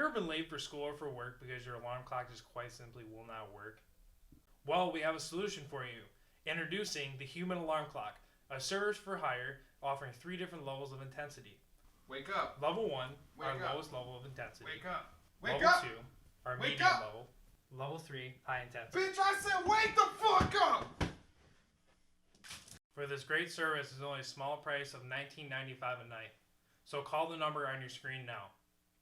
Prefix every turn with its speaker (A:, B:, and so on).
A: you ever been late for school or for work because your alarm clock just quite simply will not work? Well, we have a solution for you. Introducing the Human Alarm Clock, a service for hire offering 3 different levels of intensity.
B: Wake up.
A: Level 1,
B: Wake
A: our
B: up.
A: lowest level of intensity.
B: Wake up. Wake
A: level
B: up.
A: 2, our
B: Wake
A: medium
B: up.
A: level. Level 3, high intensity.
B: Bitch, I said wake the fuck up!
A: For this great service is only a small price of $19.95 a night. So call the number on your screen now.